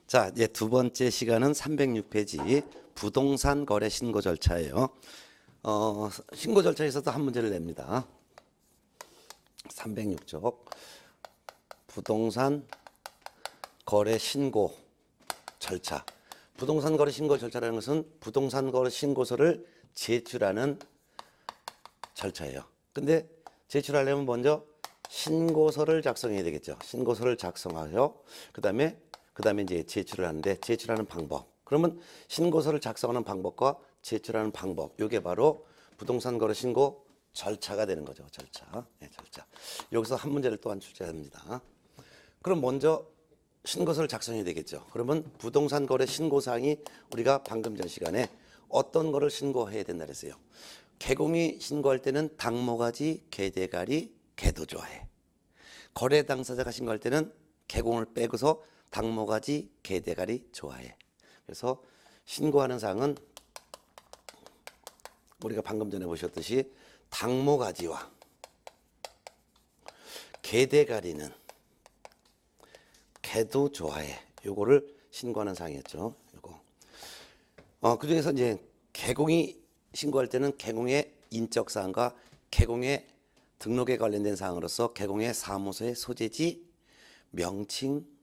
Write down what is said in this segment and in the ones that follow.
자, 이제 두 번째 시간은 306페이지 부동산 거래 신고 절차예요. 신고 절차에서도 한 문제를 냅니다. 306쪽 부동산 거래 신고 절차. 부동산 거래 신고 절차라는 것은 부동산 거래 신고서를 제출하는 절차예요. 근데 제출하려면 먼저 신고서를 작성해야 되겠죠. 신고서를 작성하여 그다음에 이제 제출을 하는데 제출하는 방법. 그러면 신고서를 작성하는 방법과 제출하는 방법. 이게 바로 부동산 거래 신고 절차가 되는 거죠. 절차. 네, 절차. 여기서 한 문제를 또한 출제합니다. 그럼 먼저 신고서를 작성해야 되겠죠. 그러면 부동산 거래 신고사항이 우리가 방금 전 시간에 어떤 거를 신고해야 된다 그랬어요. 개공이 신고할 때는 당모가지, 개대가리, 개도조회. 거래 당사자가 신고할 때는 개공을 빼고서 당모가지, 개대가리, 조화해. 그래서 신고하는 사항은 우리가 방금 전에 보셨듯이 당모가지와 개대가리는 개도 조화해. 요거를 신고하는 사항이었죠. 요거. 그중에서 이제 개공이 신고할 때는 개공의 인적 사항과 개공의 등록에 관련된 사항으로서 개공의 사무소의 소재지, 명칭,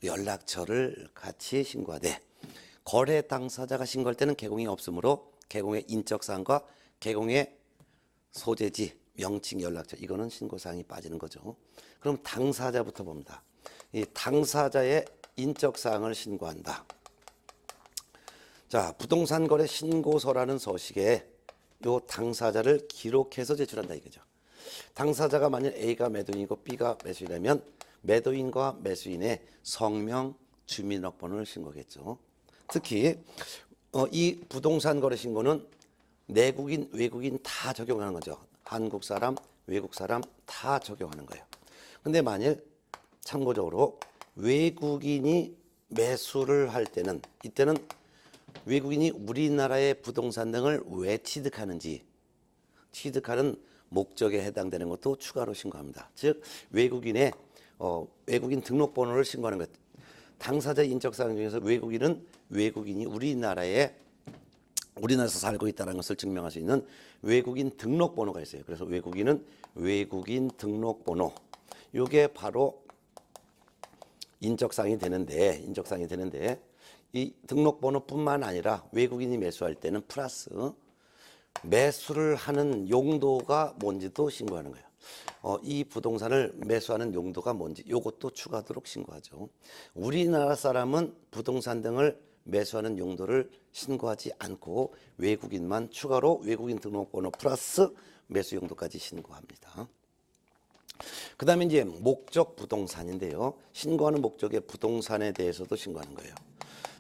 연락처를 같이 신고하되 거래 당사자가 신고할 때는 개공이 없으므로 개공의 인적 사항과 개공의 소재지, 명칭, 연락처 이거는 신고 사항이 빠지는 거죠. 그럼 당사자부터 봅니다. 이 당사자의 인적 사항을 신고한다. 자, 부동산 거래 신고서라는 서식에 요 당사자를 기록해서 제출한다 이거죠. 당사자가 만약 A가 매도인이고 B가 매수인이라면 매도인과 매수인의 성명, 주민등록번호를 신고하겠죠. 특히 이 부동산 거래 신고는 내국인, 외국인 다 적용하는 거죠. 한국 사람, 외국 사람 다 적용하는 거예요. 근데 만일 참고적으로 외국인이 매수를 할 때는 이때는 외국인이 우리나라의 부동산 등을 왜 취득하는지 취득하는 목적에 해당되는 것도 추가로 신고합니다. 즉 외국인의 외국인 등록번호를 신고하는 것. 당사자 인적사항 중에서 외국인이 우리나라에서 살고 있다는 것을 증명할 수 있는 외국인 등록번호가 있어요. 그래서 외국인은 외국인 등록번호. 이게 바로 인적사항이 되는데 이 등록번호뿐만 아니라 외국인이 매수할 때는 플러스 매수를 하는 용도가 뭔지도 신고하는 거예요. 이 부동산을 매수하는 용도가 뭔지 이것도 추가하도록 신고하죠. 우리나라 사람은 부동산 등을 매수하는 용도를 신고하지 않고 외국인만 추가로 외국인 등록번호 플러스 매수 용도까지 신고합니다. 그 다음에 이제 목적 부동산인데요. 신고하는 목적의 부동산에 대해서도 신고하는 거예요.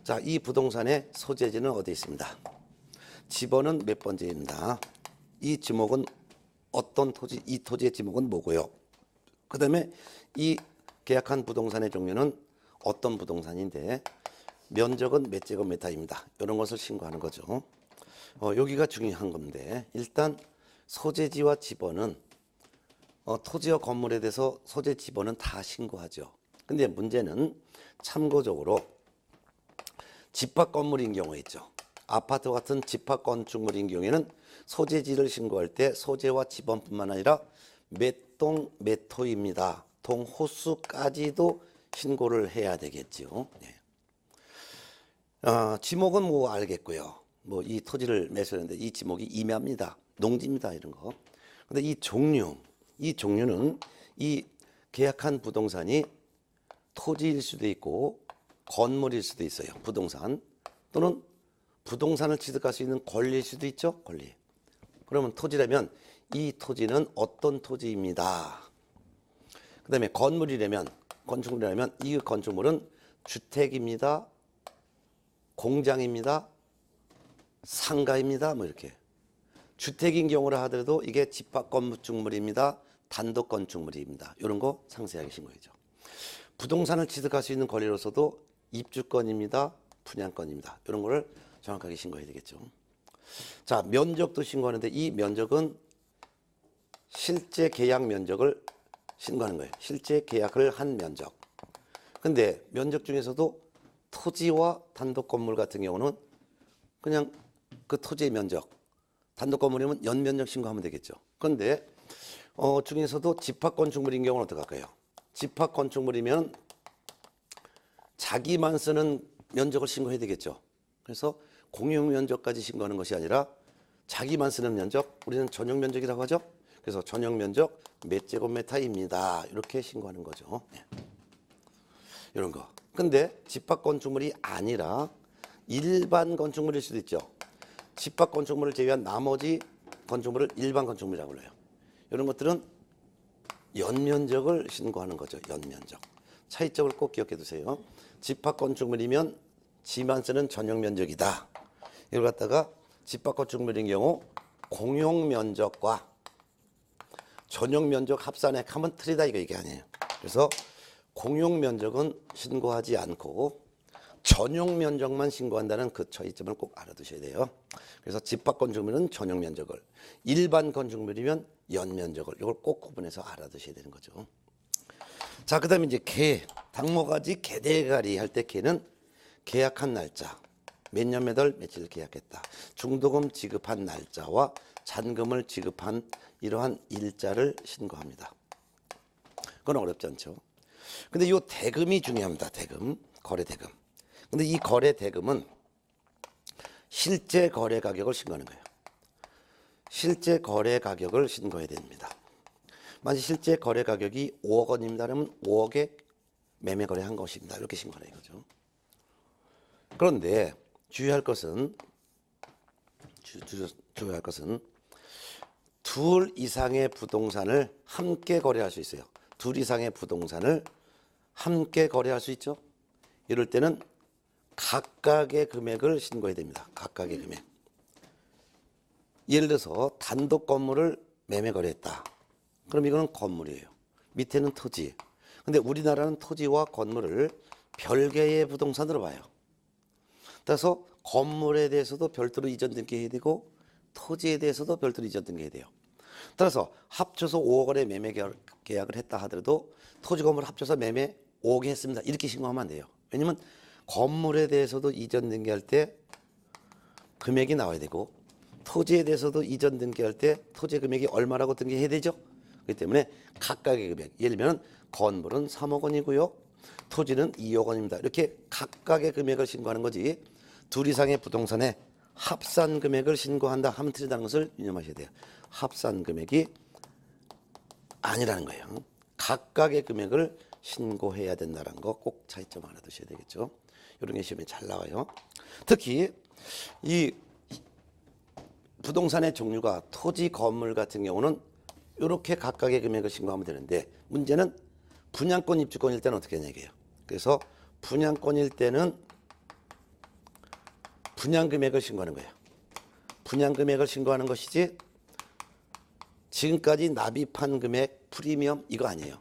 자, 이 부동산의 소재지는 어디에 있습니다. 지번은 몇 번째입니다. 이 지목은 어떤 토지, 이 토지의 지목은 뭐고요. 그 다음에 이 계약한 부동산의 종류는 어떤 부동산인데 면적은 몇 제곱미터입니다. 이런 것을 신고하는 거죠. 여기가 중요한 건데 일단 소재지와 지번은 토지와 건물에 대해서 소재 지번은 다 신고하죠. 근데 문제는 참고적으로 집합 건물인 경우에 있죠. 아파트 같은 집합 건축물인 경우에는 소재지를 신고할 때 소재와 지번뿐만 아니라 몇 동 몇 호입니다. 동 호수까지도 신고를 해야 되겠죠. 네. 지목은 뭐 알겠고요. 뭐 이 토지를 매수했는데 이 지목이 임야입니다. 농지입니다. 이런 거. 근데 이 종류는 이 계약한 부동산이 토지일 수도 있고 건물일 수도 있어요. 부동산 또는 부동산을 취득할 수 있는 권리일 수도 있죠. 권리. 그러면 토지라면 이 토지는 어떤 토지입니다. 그 다음에 건물이라면 이 건축물은 주택입니다. 공장입니다. 상가입니다. 뭐 이렇게. 주택인 경우라 하더라도 이게 집합 건축물입니다. 단독 건축물입니다. 이런 거 상세하게 신고해야죠. 부동산을 취득할 수 있는 권리로서도 입주권입니다. 분양권입니다. 이런 거를 정확하게 신고해야 되겠죠. 자, 면적도 신고하는데 이 면적은 실제 계약 면적을 신고하는 거예요. 실제 계약을 한 면적. 근데 면적 중에서도 토지와 단독 건물 같은 경우는 그냥 그 토지의 면적, 단독 건물이면 연면적 신고하면 되겠죠. 그런데 중에서도 집합 건축물인 경우는 어떡할까요? 집합 건축물이면 자기만 쓰는 면적을 신고해야 되겠죠. 그래서 공용 면적까지 신고하는 것이 아니라 자기만 쓰는 면적, 우리는 전용 면적이라고 하죠. 그래서 전용 면적 몇 제곱미터입니다. 이렇게 신고하는 거죠. 네. 이런 거. 근데 집합 건축물이 아니라 일반 건축물일 수도 있죠. 집합 건축물을 제외한 나머지 건축물을 일반 건축물이라고 불러요. 이런 것들은 연면적을 신고하는 거죠. 연면적. 차이점을 꼭 기억해 두세요. 집합 건축물이면 지만 쓰는 전용 면적이다. 이걸 갖다가 집합 건축물인 경우 공용 면적과 전용 면적 합산액 하면 틀리다 이거 얘기 아니에요. 그래서 공용 면적은 신고하지 않고 전용 면적만 신고한다는 그 차이점을 꼭 알아두셔야 돼요. 그래서 집합 건축물은 전용 면적을, 일반 건축물이면 연면적을, 이걸 꼭 구분해서 알아두셔야 되는 거죠. 자, 그다음에 이제 개, 당모가지 개대가리 할 때 개는 계약한 날짜, 몇 년 몇 월 며칠 계약했다, 중도금 지급한 날짜와 잔금을 지급한 이러한 일자를 신고합니다. 그건 어렵지 않죠. 근데 이 대금이 중요합니다. 대금, 거래 대금. 근데 이 거래 대금은 실제 거래 가격을 신고하는 거예요. 실제 거래 가격을 신고해야 됩니다. 만약 실제 거래 가격이 5억 원입니다. 그러면 5억에 매매 거래한 것입니다. 이렇게 신고하는 거죠. 그런데 주의할 것은 둘 이상의 부동산을 함께 거래할 수 있어요. 둘 이상의 부동산을 함께 거래할 수 있죠. 이럴 때는 각각의 금액을 신고해야 됩니다. 각각의 금액. 예를 들어서 단독 건물을 매매 거래했다. 그럼 이거는 건물이에요. 밑에는 토지. 근데 우리나라는 토지와 건물을 별개의 부동산으로 봐요. 따라서 건물에 대해서도 별도로 이전 등기해야 되고 토지에 대해서도 별도로 이전 등기해야 돼요. 따라서 합쳐서 5억 원의 매매 계약을 했다 하더라도 토지 건물 합쳐서 매매 5억에 했습니다. 이렇게 신고하면 안 돼요. 왜냐면 건물에 대해서도 이전 등기할 때 금액이 나와야 되고 토지에 대해서도 이전 등기할 때 토지 금액이 얼마라고 등기해야 되죠. 그렇기 때문에 각각의 금액, 예를 들면 건물은 3억 원이고요. 토지는 2억 원입니다. 이렇게 각각의 금액을 신고하는 거지 둘 이상의 부동산에 합산 금액을 신고한다 하면 틀리다는 것을 유념하셔야 돼요. 합산 금액이 아니라는 거예요. 각각의 금액을 신고해야 된다는 거 꼭 차이점 알아두셔야 되겠죠. 이런 게 시험에 잘 나와요. 특히 이 부동산의 종류가 토지, 건물 같은 경우는 이렇게 각각의 금액을 신고하면 되는데 문제는 분양권, 입주권일 때는 어떻게 하냐 이게요. 그래서 분양권일 때는 분양 금액을 신고하는 거예요. 분양 금액을 신고하는 것이지 지금까지 납입한 금액, 프리미엄 이거 아니에요.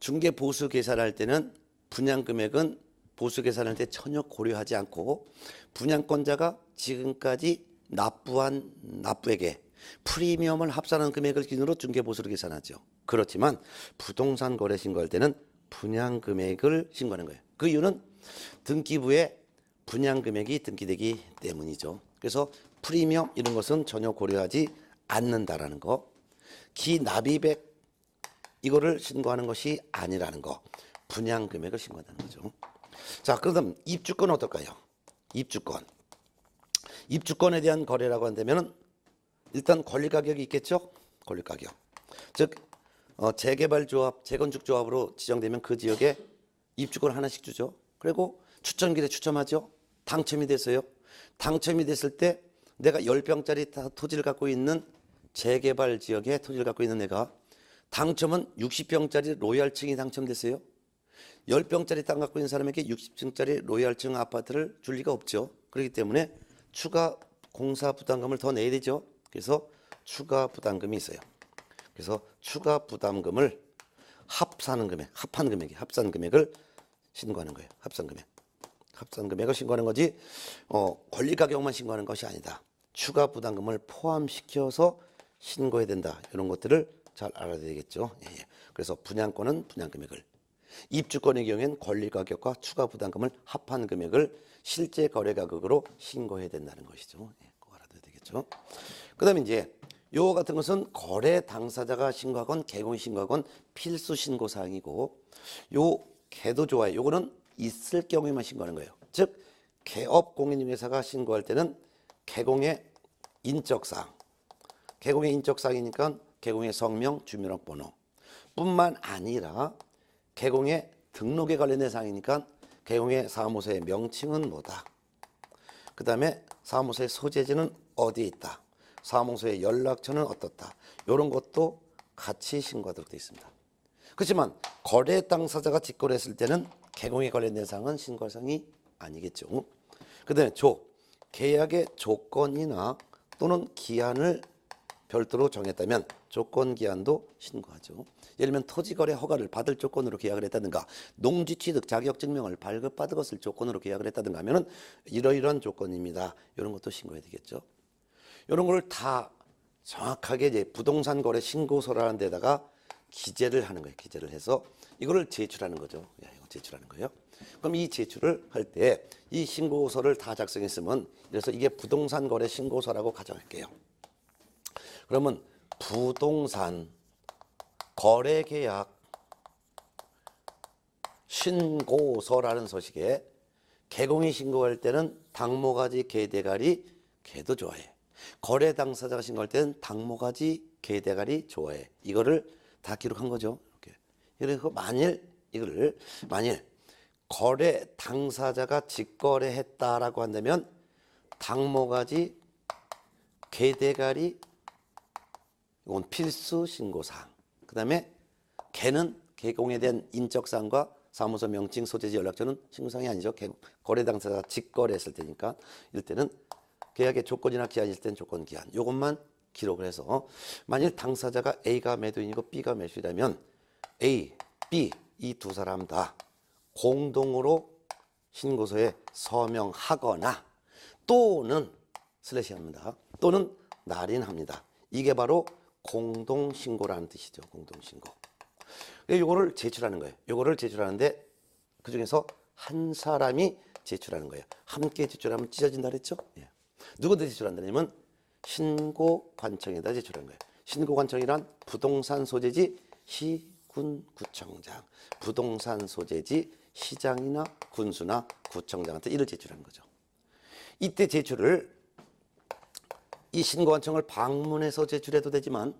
중개 보수 계산할 때는 분양 금액은 보수 계산할 때 전혀 고려하지 않고 분양권자가 지금까지 납부한 납부액에 프리미엄을 합산한 금액을 기준으로 중개 보수로 계산하죠. 그렇지만 부동산 거래 신고할 때는 분양 금액을 신고하는 거예요. 그 이유는 등기부에 분양 금액이 등기되기 때문이죠. 그래서 프리미엄 이런 것은 전혀 고려하지 않는다라는 거. 기납입액 이거를 신고하는 것이 아니라는 거. 분양 금액을 신고한다는 거죠. 자, 그럼 입주권 어떨까요? 입주권. 입주권에 대한 거래라고 한다면 일단 권리 가격이 있겠죠? 권리 가격. 즉 재개발조합, 재건축조합으로 지정되면 그 지역에 입주권 하나씩 주죠. 그리고 추첨기에 추첨하죠. 당첨이 됐어요. 당첨이 됐을 때 내가 10평짜리 토지를 갖고 있는 재개발 지역에 토지를 갖고 있는 내가 당첨은 60평짜리 로얄층이 당첨됐어요. 10평짜리 땅 갖고 있는 사람에게 60층짜리 로얄층 아파트를 줄 리가 없죠. 그렇기 때문에 추가 공사 부담금을 더 내야 되죠. 그래서 추가 부담금이 있어요. 그래서 추가 부담금을 합산 금액을 신고하는 거예요. 합산 금액을 신고하는 거지 권리 가격만 신고하는 것이 아니다. 추가 부담금을 포함시켜서 신고해야 된다. 이런 것들을 잘 알아야 되겠죠. 예. 그래서 분양권은 분양 금액을, 입주권의 경우에는 권리가격과 추가 부담금을 합한 금액을 실제 거래 가격으로 신고해야 된다는 것이죠. 예, 그거 알아둬야 되겠죠. 그 다음에 이제 요거 같은 것은 거래 당사자가 신고하건 개공이 신고하건 필수 신고 사항이고, 요 개도 좋아요. 요거는 있을 경우에만 신고하는 거예요. 즉 개업 공인중개사가 신고할 때는 개공의 인적사항, 개공의 인적사항이니까 개공의 성명, 주민등록번호 뿐만 아니라 개공의 등록에 관련된 사항이니까 개공의 사무소의 명칭은 뭐다, 그 다음에 사무소의 소재지는 어디에 있다, 사무소의 연락처는 어떻다, 이런 것도 같이 신고하도록 되어 있습니다. 그렇지만 거래 당사자가 직거래 했을 때는 개공에 관련된 사항은 신고할 사항이 아니겠죠. 그 다음에 계약의 조건이나 또는 기한을 별도로 정했다면 조건 기한도 신고하죠. 예를 들면 토지거래 허가를 받을 조건으로 계약을 했다든가, 농지 취득 자격증명을 발급받은 것을 조건으로 계약을 했다든가 하면은 이러이러한 조건입니다. 이런 것도 신고해야 되겠죠. 이런 걸 다 정확하게 이제 부동산 거래 신고서라는 데다가 기재를 하는 거예요. 기재를 해서 이거를 제출하는 거죠. 이거 제출하는 거예요. 그럼 이 제출을 할 때 이 신고서를 다 작성했으면, 그래서 이게 부동산 거래 신고서라고 가정할게요. 그러면 부동산 거래 계약 신고서라는 서식에 개공이 신고할 때는 당모가지 개대가리 개도 좋아해. 거래 당사자가 신고할 때는 당모가지 개대가리 좋아해. 이거를 다 기록한 거죠. 이렇게. 그래서 만일 거래 당사자가 직거래했다라고 한다면 당모가지 개대가리 이건 필수 신고사항. 그 다음에 개는 개공에 대한 인적사항과 사무소 명칭, 소재지, 연락처는 신고사항이 아니죠. 거래 당사자가 직거래했을 때니까. 이럴 때는 계약의 조건이나 기한일 때는 조건 기한. 이것만 기록을 해서 만일 당사자가 A가 매도인이고 B가 매수이라면 A, B 이 두 사람 다 공동으로 신고서에 서명하거나 또는 슬래시 합니다. 또는 날인합니다. 이게 바로 공동신고라는 뜻이죠. 공동신고. 이거를 제출하는 거예요. 이거를 제출하는데 그중에서 한 사람이 제출하는 거예요. 함께 제출하면 찢어진다 그랬죠? 예. 누구한테 제출한다면 신고관청에다 제출하는 거예요. 신고관청이란 부동산 소재지 시군 구청장, 부동산 소재지 시장이나 군수나 구청장한테 이를 제출하는 거죠. 이때 제출을 이 신고관청을 방문해서 제출해도 되지만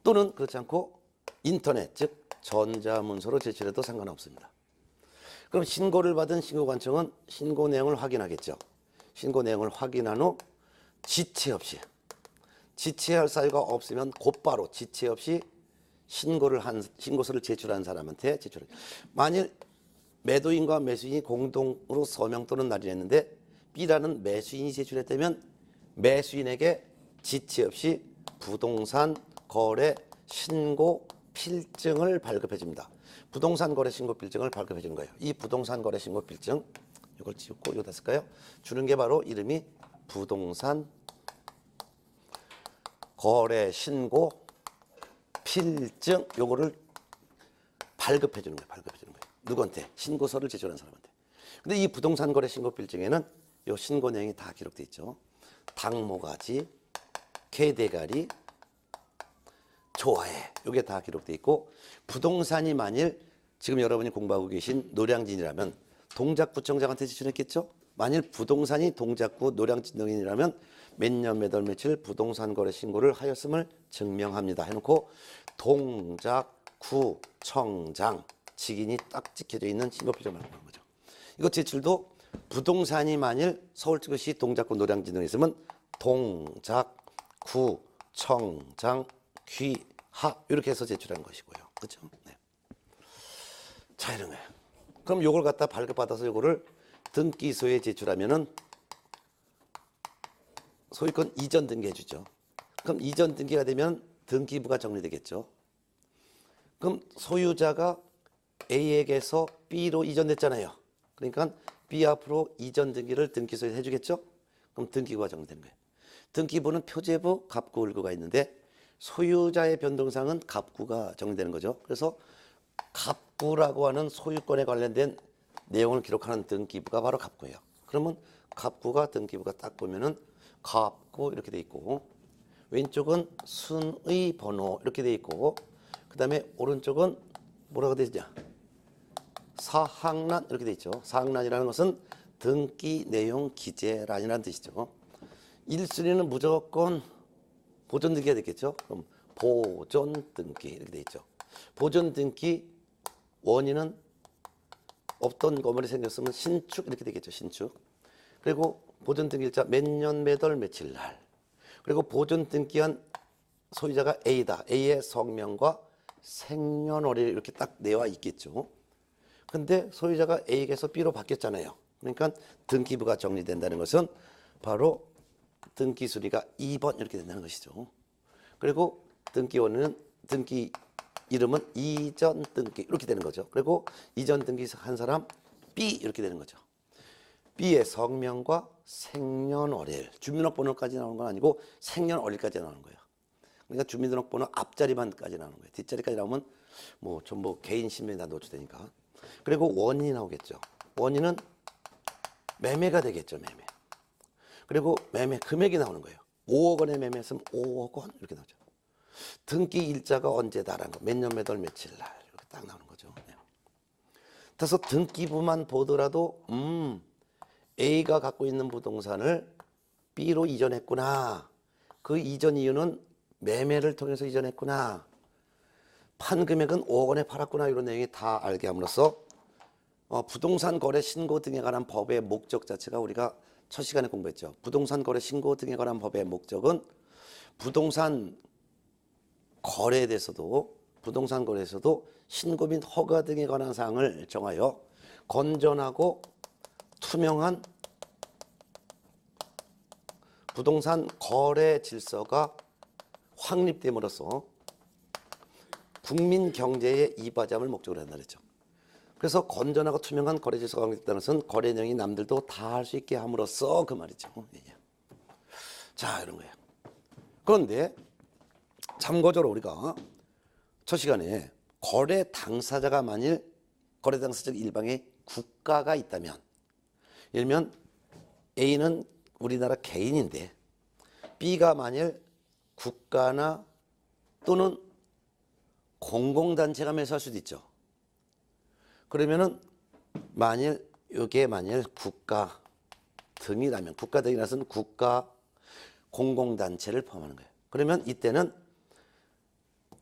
또는 그렇지 않고 인터넷 즉 전자문서로 제출해도 상관없습니다. 그럼 신고를 받은 신고관청은 신고 내용을 확인하겠죠. 신고 내용을 확인한 후 지체 없이, 지체할 사유가 없으면 곧바로 지체 없이 신고서를 제출한 사람한테 제출을. 만일 매도인과 매수인이 공동으로 서명 또는 날인했는데 B라는 매수인이 제출했다면 매수인에게 지체 없이 부동산 거래 신고 필증을 발급해 줍니다. 부동산 거래 신고 필증을 발급해 주는 거예요. 이 부동산 거래 신고 필증 이걸 지우고 여기다 쓸까요? 주는 게 바로 이름이 부동산 거래 신고 필증. 요거를 발급해 주는 거예요. 발급해 주는 거예요. 누구한테? 신고서를 제출한 사람한테. 근데 이 부동산 거래 신고 필증에는 요 신고 내용이 다 기록돼 있죠. 당모가지, 개대가리, 좋아해. 요게 다 기록돼 있고, 부동산이 만일 지금 여러분이 공부하고 계신 노량진이라면 동작구청장한테 제출했겠죠? 만일 부동산이 동작구 노량진 등이라면 몇 년 몇 월 며칠 부동산 거래 신고를 하였음을 증명합니다 해놓고 동작구청장 직인이 딱 찍혀져 있는 신고필증을 말하는 거죠. 이거 제출도 부동산이 만일 서울특별시 동작구 노량진 등에 있으면 동작구청장 귀하 이렇게 해서 제출하는 것이고요. 그렇죠? 네. 자, 이런 거예요. 그럼 요걸 갖다 발급받아서 요거를 등기소에 제출하면은 소유권 이전 등기해 주죠. 그럼 이전 등기가 되면 등기부가 정리되겠죠. 그럼 소유자가 A에게서 B로 이전됐잖아요. 그러니까 B 앞으로 이전 등기를 등기소에 해주겠죠. 그럼 등기부가 정리되는 거예요. 등기부는 표제부, 갑구, 을구가 있는데 소유자의 변동사항은 갑구가 정리되는 거죠. 그래서 갑구라고 하는 소유권에 관련된 내용을 기록하는 등기부가 바로 갑구예요. 그러면 갑구가 등기부가 딱 보면은 갑구 이렇게 돼 있고, 왼쪽은 순의 번호 이렇게 돼 있고, 그 다음에 오른쪽은 뭐라고 되어 있냐, 사항란 이렇게 돼 있죠. 사항란이라는 것은 등기 내용 기재란이라는 뜻이죠. 1순위는 무조건 보존 등기가 되겠죠. 그럼 보존 등기 이렇게 돼 있죠. 보존 등기 원인은 없던 건물이 생겼으면 신축 이렇게 되겠죠. 신축. 그리고 보존 등기일자 몇 년 몇 월 며칠 날. 그리고 보존 등기한 소유자가 A다. A의 성명과 생년월일 이렇게 딱 내와 있겠죠. 근데 소유자가 A에서 B로 바뀌었잖아요. 그러니까 등기부가 정리된다는 것은 바로 등기 순위가 2번 이렇게 된다는 것이죠. 그리고 등기원은 등기 이름은 이전 등기 이렇게 되는 거죠. 그리고 이전 등기 한 사람 B 이렇게 되는 거죠. B의 성명과 생년월일, 주민등록번호까지 나오는 건 아니고 생년월일까지 나오는 거예요. 그러니까 주민등록번호 앞자리만까지 나오는 거예요. 뒷자리까지 나오면 뭐 전부 개인 신변이 다 노출되니까. 그리고 원인이 나오겠죠. 원인은 매매가 되겠죠. 매매. 그리고 매매 금액이 나오는 거예요. 5억 원의 매매했으면 5억 원 이렇게 나오죠. 등기 일자가 언제다라는 거, 몇 년 몇 월 며칠 날 이렇게 딱 나오는 거죠. 네. 그래서 등기부만 보더라도 A가 갖고 있는 부동산을 B로 이전했구나. 그 이전 이유는 매매를 통해서 이전했구나. 판 금액은 5억 원에 팔았구나. 이런 내용이 다 알게 함으로써 부동산 거래 신고 등에 관한 법의 목적 자체가 우리가 첫 시간에 공부했죠. 부동산 거래 신고 등에 관한 법의 목적은 부동산 거래에 대해서도 부동산 거래에서도 신고 및 허가 등에 관한 사항을 정하여 건전하고 투명한 부동산 거래 질서가 확립됨으로써 국민 경제에 이바지함을 목적으로 한다 그랬죠. 그래서 건전하고 투명한 거래 질서가 확립된다는 것은 거래 내용이 남들도 다 할 수 있게 함으로써 그 말이죠. 자, 이런 거예요. 그런데 참고적으로 우리가 첫 시간에 거래 당사자가 만일 거래 당사자 일방에 국가가 있다면, 예를 들면 A는 우리나라 개인인데 B가 만일 국가나 또는 공공단체가 매수할 수도 있죠. 그러면은 만일 이게 만일 국가 등이라면, 국가 등이라서는 국가 공공단체를 포함하는 거예요. 그러면 이때는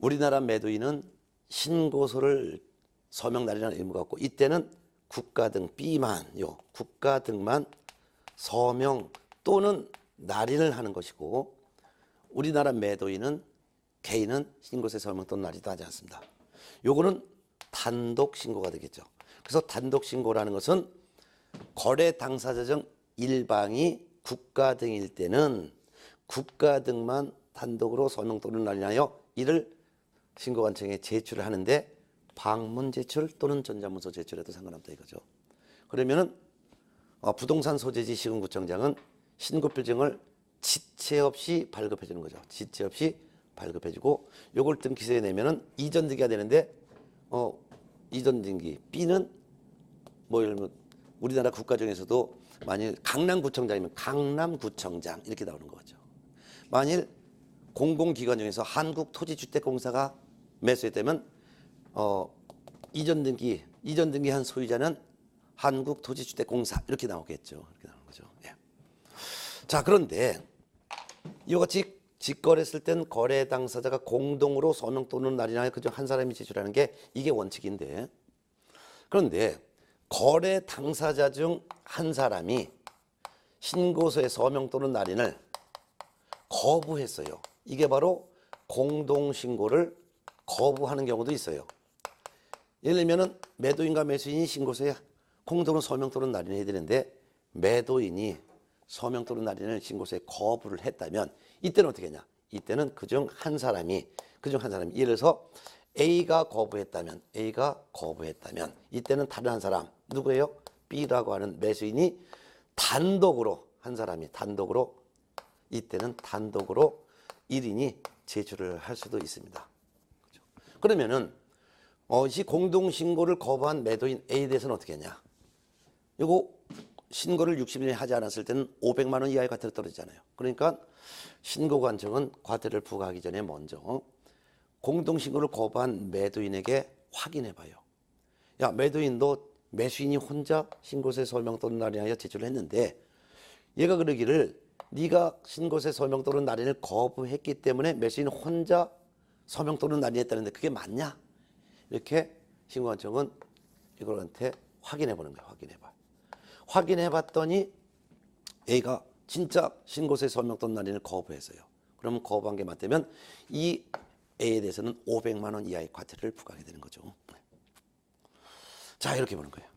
우리나라 매도인은 신고서를 서명 날인하는 의무가 없고, 이때는 국가 등 B만, 국가 등만 서명 또는 날인을 하는 것이고, 우리나라 매도인은 개인은 신고서에 서명 또는 날인도 하지 않습니다. 요거는 단독 신고가 되겠죠. 그래서 단독 신고라는 것은 거래 당사자 중 일방이 국가 등일 때는 국가 등만 단독으로 서명 또는 날인하여 이를 신고관청에 제출을 하는데, 방문 제출 또는 전자문서 제출해도 상관없다 이거죠. 그러면은 부동산 소재지 시군구청장은 신고필증을 지체 없이 발급해 주는 거죠. 지체 없이 발급해 주고, 요걸 등기소에 내면은 이전 등기가 되는데, 이전 등기 B는 뭐 예를 들면 우리나라 국가 중에서도 만일 강남구청장이면 강남구청장 이렇게 나오는 거죠. 만일 공공기관 중에서 한국토지주택공사가 매수했다면 이전 등기한 소유자는 한국토지주택공사 이렇게 나오겠죠. 이렇게 나오는 거죠. 예. 자, 그런데 이와 같이 직거래했을 땐 거래 당사자가 공동으로 서명 또는 날인하여 그중 한 사람이 제출하는 게 이게 원칙인데, 그런데 거래 당사자 중 한 사람이 신고서에 서명 또는 날인을 거부했어요. 이게 바로 공동신고를 거부하는 경우도 있어요. 예를 들면 매도인과 매수인이 신고서에 공동으로 서명 또는 날인해야 되는데, 매도인이 서명 또는 날인을 신고서에 거부를 했다면 이때는 어떻게 하냐? 이때는 그중 한 사람이 예를 들어서 A가 거부했다면 이때는 다른 한 사람, 누구예요? B라고 하는 매수인이 단독으로, 한 사람이 단독으로, 이때는 단독으로 1인이 제출을 할 수도 있습니다. 그러면은 이 공동신고를 거부한 매도인 A에 대해서는 어떻게 했냐. 이거 신고를 60일 하지 않았을 때는 500만 원 이하의 과태료 떨어지잖아요. 그러니까 신고관청은 과태료를 부과하기 전에 먼저 공동신고를 거부한 매도인에게 확인해봐요. 야, 매도인 너 매수인이 혼자 신고세 서명 또는 날인하여 제출을 했는데 얘가 그러기를 네가 신고세 서명 또는 날인을 거부했기 때문에 매수인 혼자 서명 또는 날인했다는데 그게 맞냐? 이렇게 신고관청은 이걸한테 확인해보는 거예요. 확인해봤더니 A가 진짜 신고세 서명 또는 날인을 거부했어요. 그러면 거부한 게 맞다면 이 A에 대해서는 500만 원 이하의 과태료를 부과하게 되는 거죠. 자, 이렇게 보는 거예요.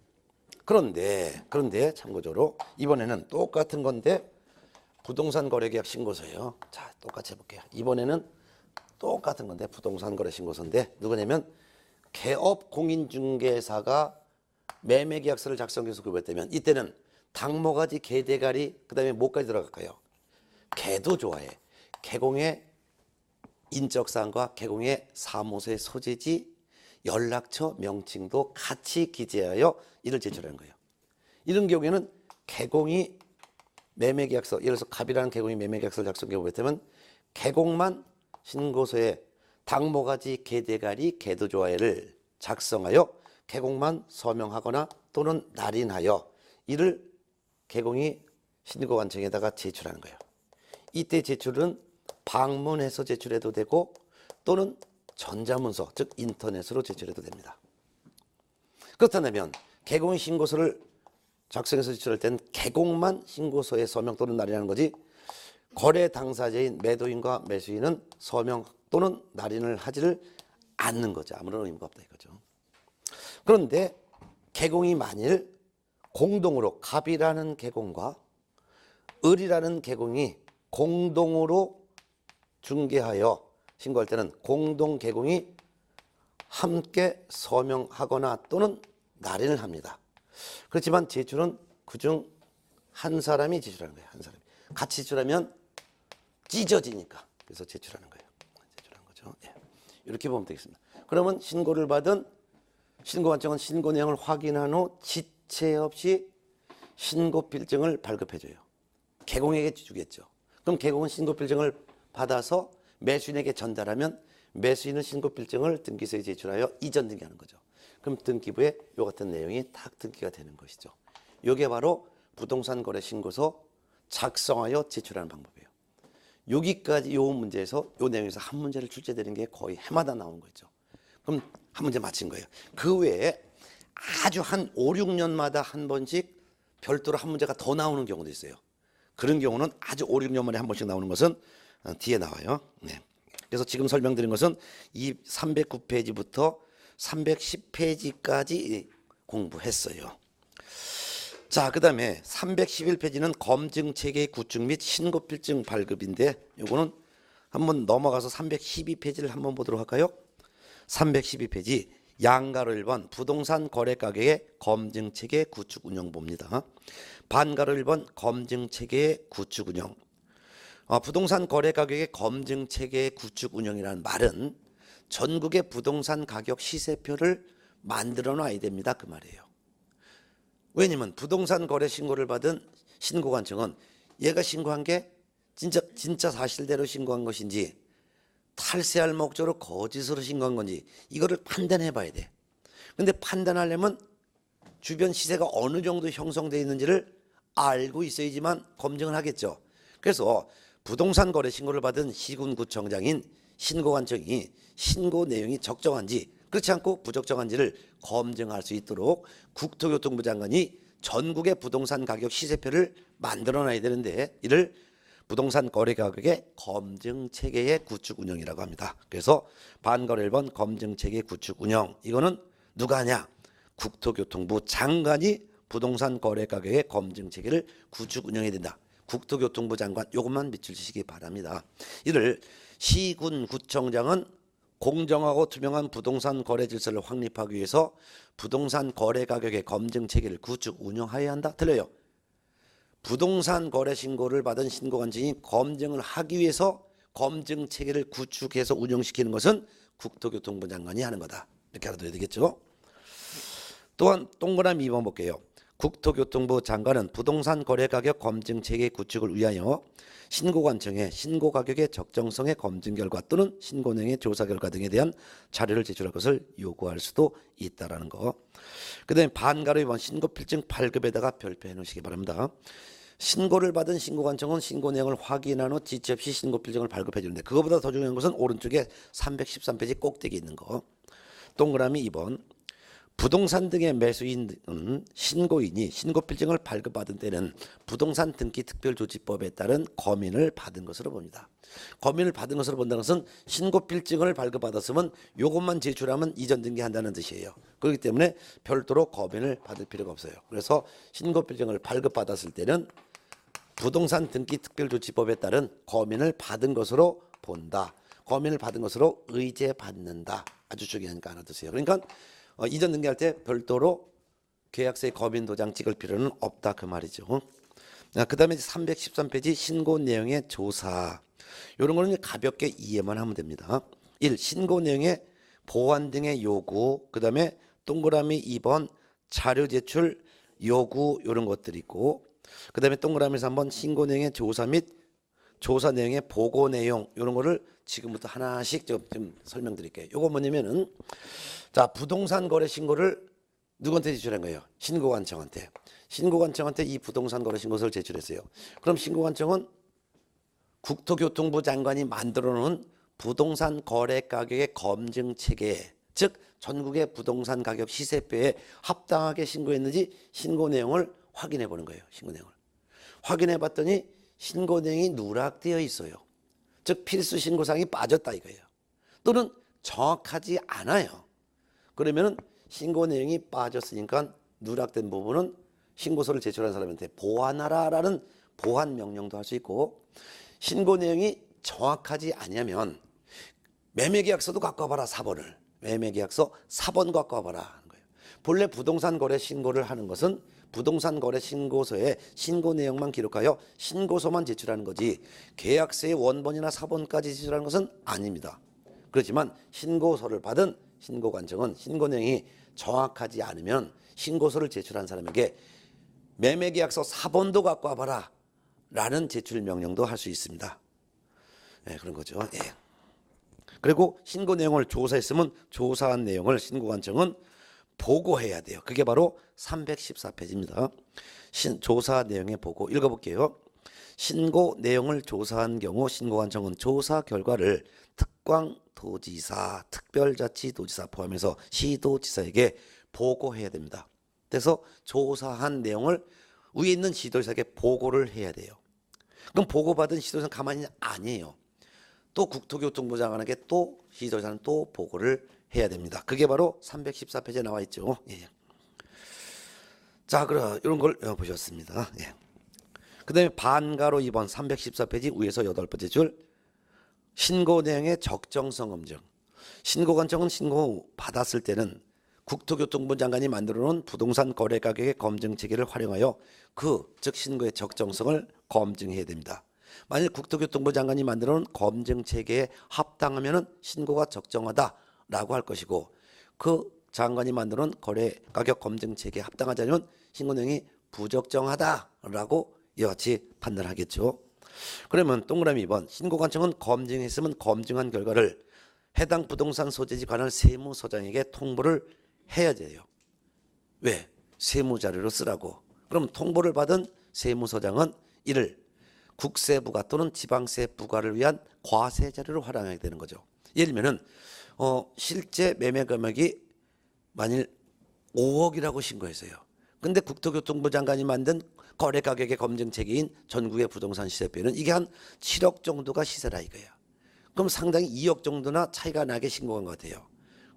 그런데 참고적으로 이번에는 똑같은 건데 부동산 거래계약 신고서예요. 자, 똑같이 해볼게요. 이번에는 똑같은 건데 부동산 거래 신고서인데 누구냐면 개업 공인중개사가 매매계약서를 작성해서 구입했다면 이때는 당모가지 개대가리 그다음에 뭐까지 들어갈까요? 개도 좋아해. 개공의 인적사항과 개공의 사무소의 소재지 연락처 명칭도 같이 기재하여 이를 제출하는 거예요. 이런 경우에는 개공이 매매계약서, 예를 들어서 갑이라는 개공이 매매계약서를 작성해 보였다면 개공만 신고서에 당모가지 개대가리 개도조화를 작성하여 개공만 서명하거나 또는 날인하여 이를 개공이 신고관청에다가 제출하는 거예요. 이때 제출은 방문해서 제출해도 되고 또는 전자문서 즉 인터넷으로 제출해도 됩니다. 그렇다면 개공이 신고서를 작성해서 제출할 때는 개공만 신고서에 서명 또는 날인하는 거지 거래 당사자인 매도인과 매수인은 서명 또는 날인을 하지를 않는 거죠. 아무런 의미가 없다 이거죠. 그런데 개공이 만일 공동으로 갑이라는 개공과 을이라는 개공이 공동으로 중개하여 신고할 때는 공동 개공이 함께 서명하거나 또는 날인을 합니다. 그렇지만 제출은 그중 한 사람이 제출하는 거예요. 한 사람이. 같이 제출하면 찢어지니까. 그래서 제출하는 거예요. 제출하는 거죠. 네. 이렇게 보면 되겠습니다. 그러면 신고를 받은 신고관청은 신고 내용을 확인한 후 지체 없이 신고필증을 발급해줘요. 개공에게 주겠죠. 그럼 개공은 신고필증을 받아서 매수인에게 전달하면 매수인은 신고필증을 등기소에 제출하여 이전 등기하는 거죠. 그럼 등기부에 이 같은 내용이 딱 등기가 되는 것이죠. 이게 바로 부동산 거래 신고서 작성하여 제출하는 방법이에요. 여기까지 이 문제에서 이 내용에서 한 문제를 출제되는 게 거의 해마다 나오는 거죠. 그럼 한 문제 맞힌 거예요. 그 외에 아주 한 5, 6년마다 한 번씩 별도로 한 문제가 더 나오는 경우도 있어요. 그런 경우는 아주 5, 6년 만에 한 번씩 나오는 것은 뒤에 나와요. 네. 그래서 지금 설명드린 것은 이 309페이지부터 310페이지까지 공부했어요. 자, 그 다음에 311페이지는 검증체계 구축 및 신고필증 발급인데 요거는 한번 넘어가서 312페이지를 한번 보도록 할까요? 312페이지 양가로 1번 부동산 거래 가격의 검증체계 구축 운영봅니다. 반가로 1번 검증체계 구축 운영. 부동산 거래 가격의 검증체계 구축 운영이라는 말은 전국의 부동산 가격 시세표를 만들어 놔야 됩니다. 그 말이에요. 왜냐면 부동산 거래 신고를 받은 신고관청은 얘가 신고한 게 진짜 사실대로 신고한 것인지 탈세할 목적으로 거짓으로 신고한 건지 이거를 판단해 봐야 돼. 근데 판단하려면 주변 시세가 어느 정도 형성되어 있는지를 알고 있어야지만 검증을 하겠죠. 그래서 부동산 거래 신고를 받은 시군구청장인 신고관청이 신고 내용이 적정한지 그렇지 않고 부적정한지를 검증할 수 있도록 국토교통부 장관이 전국의 부동산 가격 시세표를 만들어놔야 되는데 이를 부동산 거래 가격의 검증 체계의 구축 운영이라고 합니다. 그래서 반거래 1번 검증 체계 구축 운영 이거는 누가 하냐? 국토교통부 장관이 부동산 거래 가격의 검증 체계를 구축 운영해야 된다. 국토교통부 장관 요것만 밑줄 치시기 바랍니다. 이를 시군구청장은 공정하고 투명한 부동산 거래 질서를 확립하기 위해서 부동산 거래 가격의 검증 체계를 구축 운영하여야 한다. 틀려요. 부동산 거래 신고를 받은 신고관청이 검증을 하기 위해서 검증 체계를 구축해서 운영시키는 것은 국토교통부 장관이 하는 거다. 이렇게 알아둬야 되겠죠. 또한 동그라미 2번 볼게요. 국토교통부 장관은 부동산 거래 가격 검증 체계 구축을 위하여 신고관청에 신고가격의 적정성의 검증 결과 또는 신고 내용의 조사 결과 등에 대한 자료를 제출할 것을 요구할 수도 있다라는 거. 그다음에 반가로 2번 신고필증 발급에다가 별표해 놓으시기 바랍니다. 신고를 받은 신고관청은 신고 내용을 확인한 후 지체 없이 신고필증을 발급해 주는데 그거보다 더 중요한 것은 오른쪽에 313페이지 꼭대기 있는 거. 동그라미 2번 부동산 등의 매수인은 신고인이 신고필증을 발급받은 때는 부동산 등기 특별조치법에 따른 검인을 받은 것으로 봅니다. 검인을 받은 것으로 본다는 것은 신고필증을 발급받았으면 이것만 제출하면 이전 등기한다는 뜻이에요. 그렇기 때문에 별도로 검인을 받을 필요가 없어요. 그래서 신고필증을 발급받았을 때는 부동산 등기 특별조치법에 따른 검인을 받은 것으로 본다. 검인을 받은 것으로 의제받는다. 아주 중요하니까 알아두세요. 그러니까 이전 등기할 때 별도로 계약서에 검인 도장 찍을 필요는 없다 그 말이죠. 그 다음에 313페이지 신고 내용의 조사. 이런 거는 가볍게 이해만 하면 됩니다. 1. 신고 내용의 보완 등의 요구. 그 다음에 동그라미 2번 자료 제출 요구 이런 것들이 있고 그 다음에 동그라미에서 한번 신고 내용의 조사 및 조사 내용의 보고 내용 이런 거를 지금부터 하나씩 좀 설명드릴게요. 요거 뭐냐면은 자 부동산 거래 신고를 누구한테 제출한 거예요? 신고관청한테. 신고관청한테 이 부동산 거래 신고서를 제출했어요. 그럼 신고관청은 국토교통부 장관이 만들어 놓은 부동산 거래 가격의 검증 체계, 즉 전국의 부동산 가격 시세표에 합당하게 신고했는지 신고 내용을 확인해 보는 거예요. 신고 내용을 확인해 봤더니 신고 내용이 누락되어 있어요. 즉 필수 신고사항이 빠졌다 이거예요. 또는 정확하지 않아요. 그러면은 신고 내용이 빠졌으니까 누락된 부분은 신고서를 제출한 사람한테 보완하라라는 보완 명령도 할 수 있고 신고 내용이 정확하지 않으면 매매계약서도 갖고 와봐라 4번을. 매매계약서 4번 갖고 와봐라 하는 거예요. 본래 부동산 거래 신고를 하는 것은 부동산 거래 신고서에 신고 내용만 기록하여 신고서만 제출하는 거지 계약서의 원본이나 사본까지 제출하는 것은 아닙니다. 그렇지만 신고서를 받은 신고관청은 신고 내용이 정확하지 않으면 신고서를 제출한 사람에게 매매계약서 사본도 갖고 와봐라 라는 제출 명령도 할 수 있습니다. 네, 그런 거죠. 예. 그리고 신고 내용을 조사했으면 조사한 내용을 신고관청은 보고해야 돼요. 그게 바로 314페이지입니다. 조사 내용의 보고 읽어볼게요. 신고 내용을 조사한 경우 신고관청은 조사 결과를 특광도지사, 특별자치도지사 포함해서 시도지사에게 보고해야 됩니다. 그래서 조사한 내용을 위에 있는 시도지사에게 보고를 해야 돼요. 그럼 보고받은 시도지사는 가만히 아니에요. 또 국토교통부 장관에게 또 시도지사는 또 보고를 해야 됩니다. 그게 바로 314페이지에 나와 있죠. 예. 자, 그럼 이런 걸 보셨습니다. 예. 그 다음에 반가로 2번 314페이지 위에서 8번째 줄 신고 내용의 적정성 검증. 신고관청은 신고 받았을 때는 국토교통부 장관이 만들어 놓은 부동산 거래 가격의 검증 체계를 활용하여 즉 신고의 적정성을 검증해야 됩니다. 만일 국토교통부 장관이 만들어 놓은 검증 체계에 합당하면 신고가 적정하다라고 할 것이고 그 장관이 만들어 놓은 거래 가격 검증 체계에 합당하지 않으면 신고 내용이 부적정하다라고 이와 같이 판단하겠죠. 그러면 동그라미 2번 신고관청은 검증했으면 검증한 결과를 해당 부동산 소재지 관할 세무서장에게 통보를 해야 돼요. 왜? 세무자료로 쓰라고. 그럼 통보를 받은 세무서장은 이를 국세부가 또는 지방세 부과를 위한 과세 자료로 활용하게 되는 거죠. 예를 들면은 실제 매매 금액이 만일 5억이라고 신고했어요. 근데 국토교통부 장관이 만든 거래 가격의 검증 체계인 전국의 부동산 시세표는 이게 한 7억 정도가 시세라 이거야. 그럼 상당히 2억 정도나 차이가 나게 신고한 것 같아요.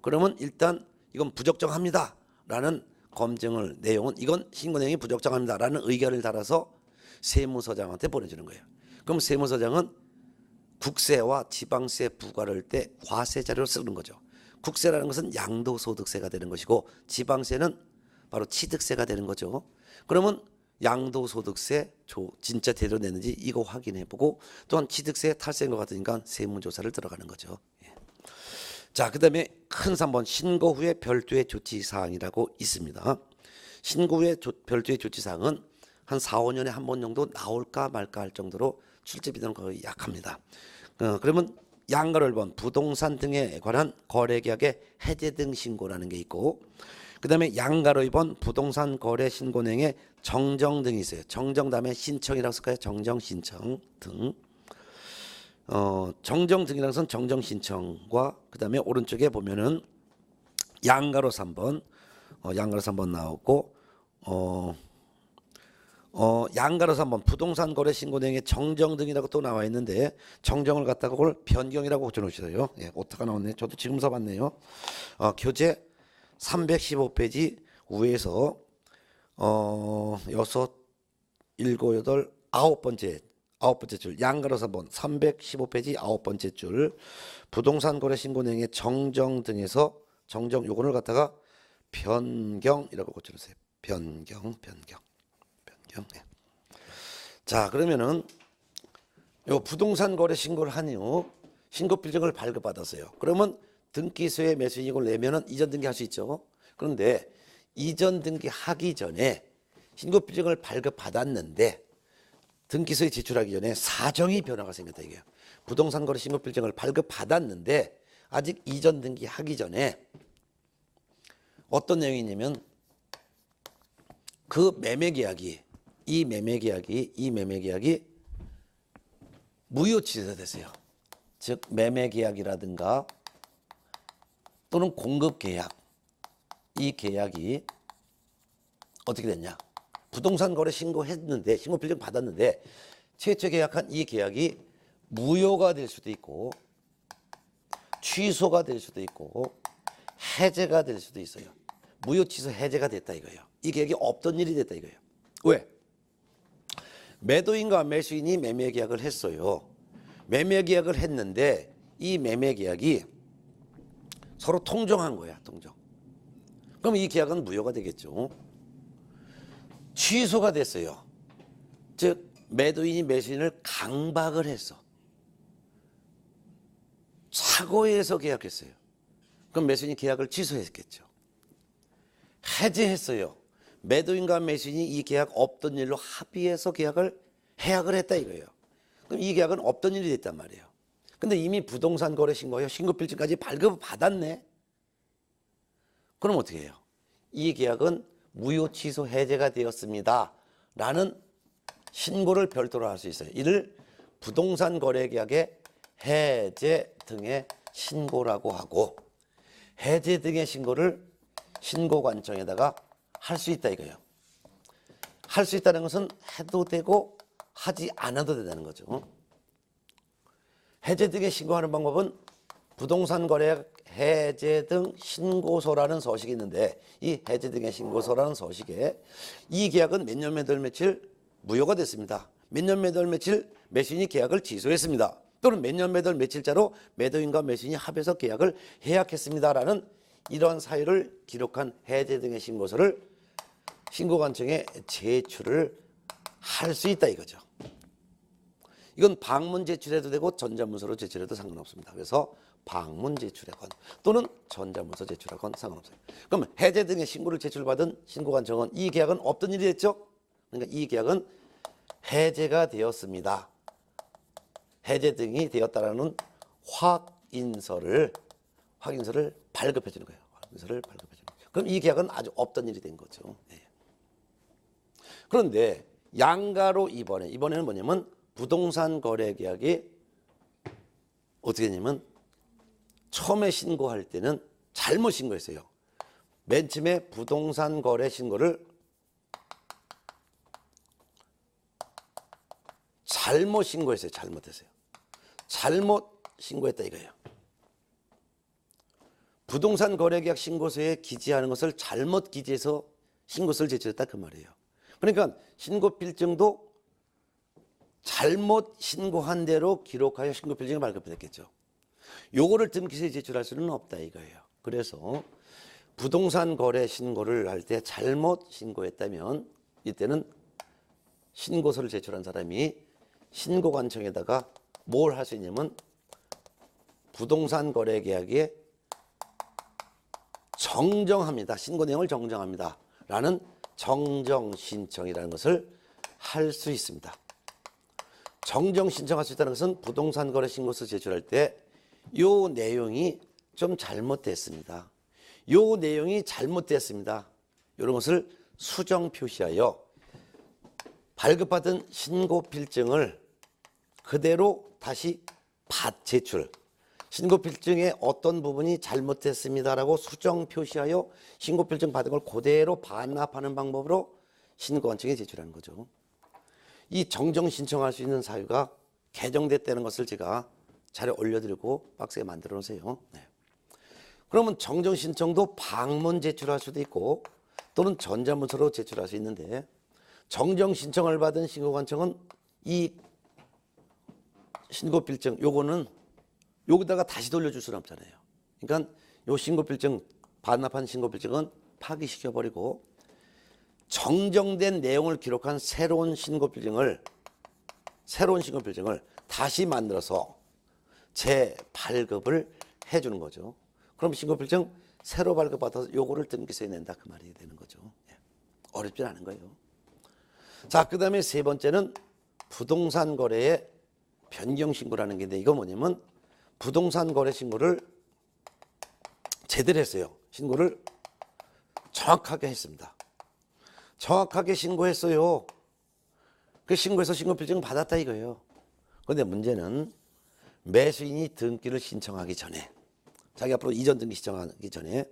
그러면 일단 이건 부적정합니다 라는 검증을 내용은 이건 신고 내용이 부적정합니다 라는 의견을 달아서 세무서장한테 보내주는 거예요. 그럼 세무서장은 국세와 지방세 부과를 할 때 과세 자료를 쓰는 거죠. 국세라는 것은 양도소득세가 되는 것이고 지방세는 바로 취득세가 되는 거죠. 그러면 양도소득세 진짜 제대로 내는지 이거 확인해보고 또한 취득세 탈세인 것 같으니까 세무조사를 들어가는 거죠. 예. 자, 그다음에 큰 3번 신고 후에 별도의 조치 사항이라고 있습니다. 신고 후에 별도의 조치 사항은 한 4, 5년에 한 번 정도 나올까 말까 할 정도로 출제 비중은 거의 약합니다. 그러면 양가로 1번 부동산 등에 관한 거래계약의 해제 등 신고라는 게 있고, 그 다음에 양가로 2번 부동산 거래 신고행의 정정 등이 있어요. 정정 다음에 신청이라고 쓸까요? 정정 신청 등. 정정 등이라는 것은 정정 신청과 그 다음에 오른쪽에 보면은 양가로 3번 양가로 3번 나오고 양가로 3번 부동산 거래 신고 내용의 정정 등이라고 또 나와 있는데 정정을 갖다가 그걸 변경이라고 고쳐놓으시어요. 예, 오타가 나왔네. 저도 지금 써봤네요. 교재 315페이지 위에서 6, 7, 8, 9번째 줄 양가로 3번 315페이지 9번째 줄 부동산 거래 신고 내용의 정정 등에서 정정 요거를 갖다가 변경이라고 고쳐주세요. 변경. 네. 자, 그러면은 요 부동산 거래 신고를 한 이후 신고 필증을 발급받았어요. 그러면 등기소에 매수인익을 내면은 이전 등기할 수 있죠. 그런데 이전 등기하기 전에 신고 필증을 발급받았는데 등기소에 제출하기 전에 사정이 변화가 생겼다 이게요. 부동산 거래 신고 필증을 발급받았는데 아직 이전 등기하기 전에 어떤 내용이 있냐면 그 이 매매 계약이 무효 취소됐어요. 즉 매매 계약이라든가 또는 공급 계약, 이 계약이 어떻게 됐냐? 부동산 거래 신고했는데 신고 필증 받았는데 최초 계약한 이 계약이 무효가 될 수도 있고 취소가 될 수도 있고 해제가 될 수도 있어요. 무효 취소 해제가 됐다 이거예요. 이 계약이 없던 일이 됐다 이거예요. 왜? 매도인과 매수인이 매매 계약을 했어요. 매매 계약을 했는데 이 매매 계약이 서로 통정한 거야. 통정. 그럼 이 계약은 무효가 되겠죠. 취소가 됐어요. 즉 매도인이 매수인을 강박을 했어. 사고해서 계약했어요. 그럼 매수인이 계약을 취소했겠죠. 해제했어요. 매도인과 매수인이 이 계약 없던 일로 합의해서 해약을 했다 이거예요. 그럼 이 계약은 없던 일이 됐단 말이에요. 근데 이미 부동산 거래 신고하여 신고필증까지 발급을 받았네. 그럼 어떻게 해요? 이 계약은 무효 취소 해제가 되었습니다 라는 신고를 별도로 할 수 있어요. 이를 부동산 거래 계약의 해제 등의 신고라고 하고, 해제 등의 신고를 신고관청에다가 할 수 있다 이거예요. 할 수 있다는 것은 해도 되고 하지 않아도 된다는 거죠. 해제 등의 신고하는 방법은 부동산 거래 해제 등 신고서라는 서식이 있는데 이 해제 등의 신고서라는 서식에 이 계약은 몇 년 몇 월 며칠 무효가 됐습니다. 몇 년 몇 월 며칠 매수인이 계약을 취소했습니다. 또는 몇 년 몇 월 며칠자로 매도인과 매수인이 합해서 계약을 해약했습니다라는 이러한 사유를 기록한 해제 등의 신고서를 신고관청에 제출을 할 수 있다 이거죠. 이건 방문 제출해도 되고 전자문서로 제출해도 상관없습니다. 그래서 방문 제출하건 또는 전자문서 제출하건 상관없어요. 그럼 해제 등의 신고를 제출받은 신고관청은 이 계약은 없던 일이 됐죠. 그러니까 이 계약은 해제가 되었습니다. 해제 등이 되었다라는 확인서를 발급해 주는 거예요. 확인서를 발급해 주는 거예요. 그럼 이 계약은 아주 없던 일이 된 거죠. 네. 그런데 양가로 이번에는 뭐냐면 부동산 거래 계약이 어떻게 되냐면 처음에 신고할 때는 잘못 신고했어요. 맨 처음에 부동산 거래 신고를 잘못 신고했어요. 잘못했어요. 잘못 신고했다 이거예요. 부동산 거래계약 신고서에 기재하는 것을 잘못 기재해서 신고서를 제출했다 그 말이에요. 그러니까 신고필증도 잘못 신고한 대로 기록하여 신고필증이 발급됐겠죠. 요거를 등기소에 제출할 수는 없다 이거예요. 그래서 부동산 거래 신고를 할 때 잘못 신고했다면 이때는 신고서를 제출한 사람이 신고관청에다가 뭘 할 수 있냐면 부동산 거래 계약의 정정합니다. 신고 내용을 정정합니다. 라는 정정 신청이라는 것을 할 수 있습니다. 정정 신청할 수 있다는 것은 부동산 거래 신고서 제출할 때 요 내용이 좀 잘못됐습니다. 요 내용이 잘못됐습니다. 이런 것을 수정 표시하여 발급받은 신고 필증을 그대로 다시 제출. 신고 필증의 어떤 부분이 잘못됐습니다라고 수정 표시하여 신고 필증 받은 걸 그대로 반납하는 방법으로 신고관청에 제출하는 거죠. 이 정정 신청할 수 있는 사유가 개정됐다는 것을 제가 자료 올려드리고 박스에 만들어 놓으세요. 네. 그러면 정정 신청도 방문 제출할 수도 있고 또는 전자문서로 제출할 수 있는데 정정 신청을 받은 신고관청은 이 신고필증 요거는 여기다가 다시 돌려줄 수는 없잖아요. 그러니까 요 신고필증 반납한 신고필증은 파기시켜버리고 정정된 내용을 기록한 새로운 신고필증을 다시 만들어서 재발급을 해주는 거죠. 그럼 신고필증 새로 발급받아서 요거를 등기소에 낸다 그 말이 되는 거죠. 어렵진 않은 거예요. 자, 그 다음에 세 번째는 부동산 거래의 변경 신고라는 게 있는데 이거 뭐냐면 부동산 거래 신고를 제대로 했어요. 신고를 정확하게 했습니다. 정확하게 신고했어요. 그 신고해서 신고필증 받았다 이거예요. 그런데 문제는 매수인이 등기를 신청하기 전에 자기 앞으로 이전 등기 신청하기 전에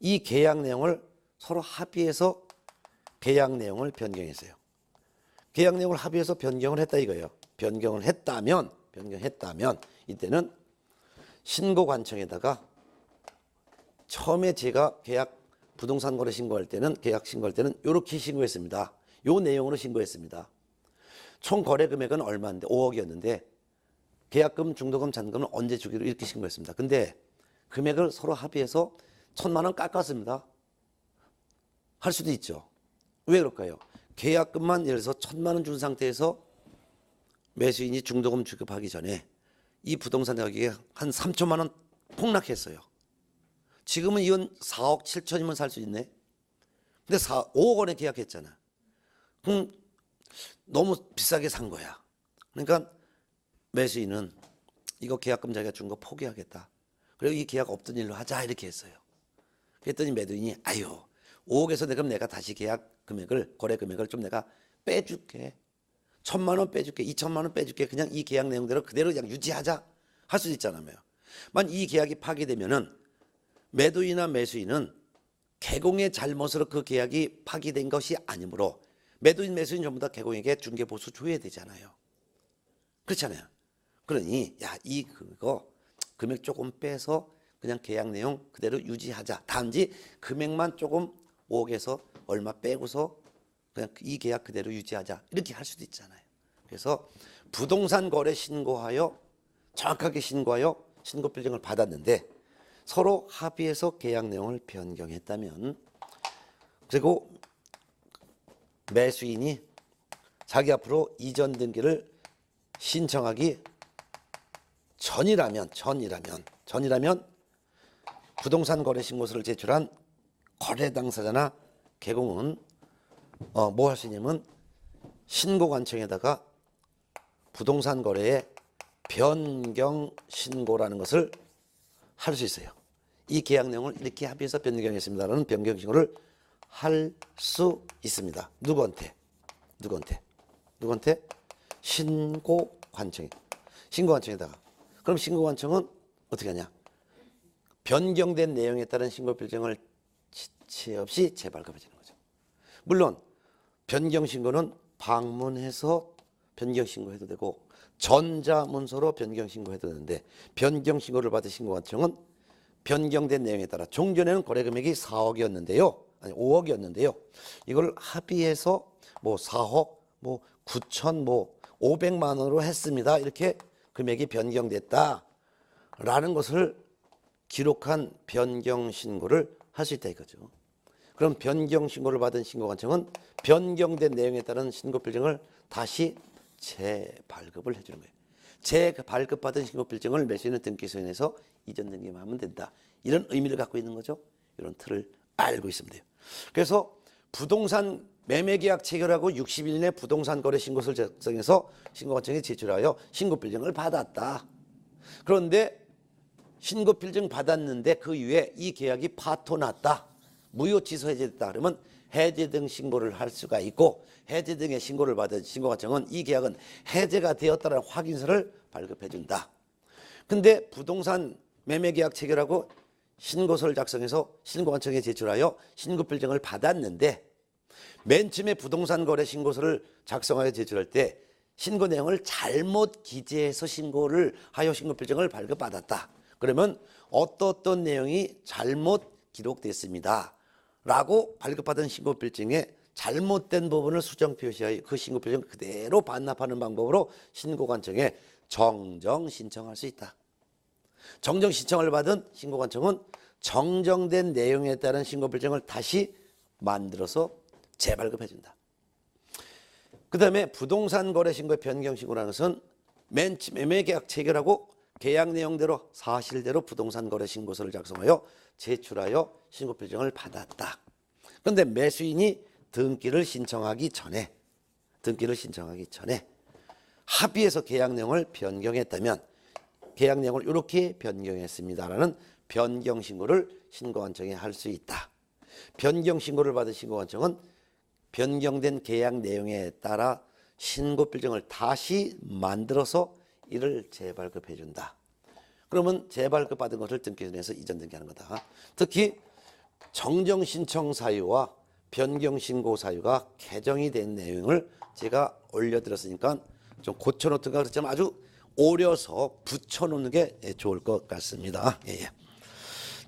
이 계약 내용을 서로 합의해서 계약 내용을 변경했어요. 계약 내용을 합의해서 변경을 했다 이거예요. 변경했다면 이때는 신고관청에다가 처음에 제가 부동산 거래 신고할 때는 이렇게 신고했습니다. 요 내용으로 신고했습니다. 총 거래 금액은 얼마인데 5억이었는데 계약금, 중도금, 잔금은 언제 주기로 이렇게 신고했습니다. 근데 금액을 서로 합의해서 1,000만 원 깎았습니다. 할 수도 있죠. 왜 그럴까요? 계약금만 예를 들어서 1,000만 원 준 상태에서 매수인이 중도금 지급하기 전에 이 부동산 가격이 한 3천만 원 폭락했어요. 지금은 이건 4억 7천이면 살 수 있네. 근데 5억 원에 계약했잖아. 그럼 너무 비싸게 산 거야. 그러니까 매수인은 이거 계약금 자기가 준 거 포기하겠다. 그리고 이 계약 없던 일로 하자 이렇게 했어요. 그랬더니 매도인이 5억에서 그럼 내가 다시 계약 금액을 거래 금액을 좀 내가 빼줄게. 1,000만 원 빼줄게. 2천만 원 빼줄게. 그냥 이 계약 내용대로 그대로 그냥 유지하자 할 수도 있잖아요. 만 이 계약이 파기되면은 매도인이나 매수인은 개공의 잘못으로 그 계약이 파기된 것이 아니므로 매도인, 매수인 전부 다 개공에게 중개보수 줘야 되잖아요. 그렇잖아요. 그러니 그거 금액 조금 빼서 그냥 계약 내용 그대로 유지하자. 단지 금액만 조금 5억에서 얼마 빼고서 그냥 이 계약 그대로 유지하자. 이렇게 할 수도 있잖아요. 그래서 부동산 거래 신고하여 정확하게 신고하여 신고필증을 받았는데 서로 합의해서 계약 내용을 변경했다면 그리고 매수인이 자기 앞으로 이전 등기를 신청하기 전이라면 부동산 거래 신고서를 제출한 거래 당사자나 개공은 뭐 할 수 있냐면 신고관청에다가 부동산 거래의 변경 신고라는 것을 할 수 있어요. 이 계약 내용을 이렇게 합의해서 변경했습니다라는 변경 신고를 할 수 있습니다. 누구한테? 신고관청에다가. 그럼 신고관청은 어떻게 하냐? 변경된 내용에 따른 신고필증을 지체 없이 재발급해 주는 거죠. 물론 변경 신고는 방문해서 변경 신고해도 되고 전자문서로 변경 신고해도 되는데 변경 신고를 받은 신고관청은 변경된 내용에 따라 종전에는 거래 금액이 5억이었는데요. 이걸 합의해서 4억, 9천, 500만 원으로 했습니다. 이렇게 금액이 변경됐다라는 것을 기록한 변경 신고를 할 수 있다 이거죠. 그럼 변경 신고를 받은 신고관청은 변경된 내용에 따른 신고필증을 다시 재발급을 해주는 거예요. 재발급받은 신고필증을 매수인은 등기소에 내서 이전 등기만 하면 된다. 이런 의미를 갖고 있는 거죠. 이런 틀을 알고 있으면 돼요. 그래서 부동산 매매계약 체결하고 60일 이내 부동산 거래 신고서를 작성해서 신고관청에 제출하여 신고 필증을 받았다. 그런데 신고 필증 받았는데 그 이후에 이 계약이 파토났다. 무효 취소 해제됐다. 그러면 해제 등 신고를 할 수가 있고, 해제 등의 신고를 받은 신고관청은 이 계약은 해제가 되었다는 확인서를 발급해 준다. 근데 부동산 매매계약 체결하고 신고서를 작성해서 신고관청에 제출하여 신고 필증을 받았는데 맨 처음에 부동산 거래 신고서를 작성하여 제출할 때 신고 내용을 잘못 기재해서 신고를 하여 신고 필증을 발급받았다. 그러면 어떤 내용이 잘못 기록됐습니다 라고 발급받은 신고 필증에 잘못된 부분을 수정 표시하여 그 신고 필증을 그대로 반납하는 방법으로 신고관청에 정정 신청할 수 있다. 정정 신청을 받은 신고관청은 정정된 내용에 따른 신고 필증을 다시 만들어서 재발급해 준다. 그 다음에 부동산 거래 신고의 변경 신고라는 것은 맨 매매계약 체결하고 계약 내용대로 사실대로 부동산 거래 신고서를 작성하여 제출하여 신고 필증을 받았다. 그런데 매수인이 등기를 신청하기 전에 합의해서 계약 내용을 변경했다면 계약 내용을 이렇게 변경했습니다라는 변경 신고를 신고관청에 할 수 있다. 변경 신고를 받은 신고관청은 변경된 계약 내용에 따라 신고 필증을 다시 만들어서 이를 재발급해 준다. 그러면 재발급 받은 것을 등기소에서 이전 등기하는 거다. 특히 정정 신청 사유와 변경 신고 사유가 개정이 된 내용을 제가 올려드렸으니까 좀 고쳐놓든가 그렇지만 아주 오려서 붙여놓는 게 좋을 것 같습니다. 예.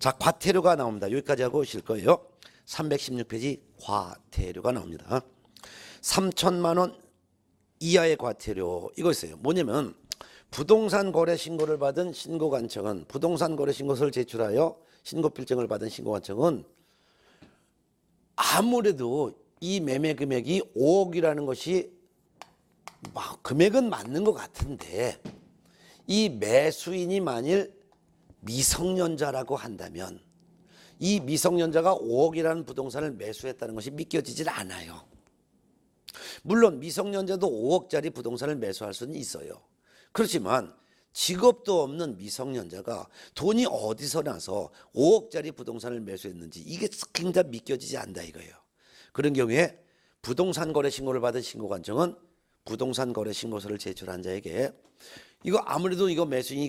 자, 과태료가 나옵니다. 여기까지 하고 오실 거예요. 316페이지 과태료가 나옵니다. 3천만 원 이하의 과태료 이거 있어요. 뭐냐면 부동산 거래 신고를 받은 신고관청은 부동산 거래 신고서를 제출하여 신고 필증을 받은 신고관청은 아무래도 이 매매 금액이 5억이라는 것이 금액은 맞는 것 같은데 이 매수인이 만일 미성년자라고 한다면 이 미성년자가 5억이라는 부동산을 매수했다는 것이 믿겨지질 않아요. 물론 미성년자도 5억짜리 부동산을 매수할 수는 있어요. 그렇지만 직업도 없는 미성년자가 돈이 어디서 나서 5억짜리 부동산을 매수했는지 이게 굉장히 믿겨지지 않는다 이거예요. 그런 경우에 부동산 거래 신고를 받은 신고관청은 부동산 거래 신고서를 제출한 자에게 이거 아무래도 이거 매수인이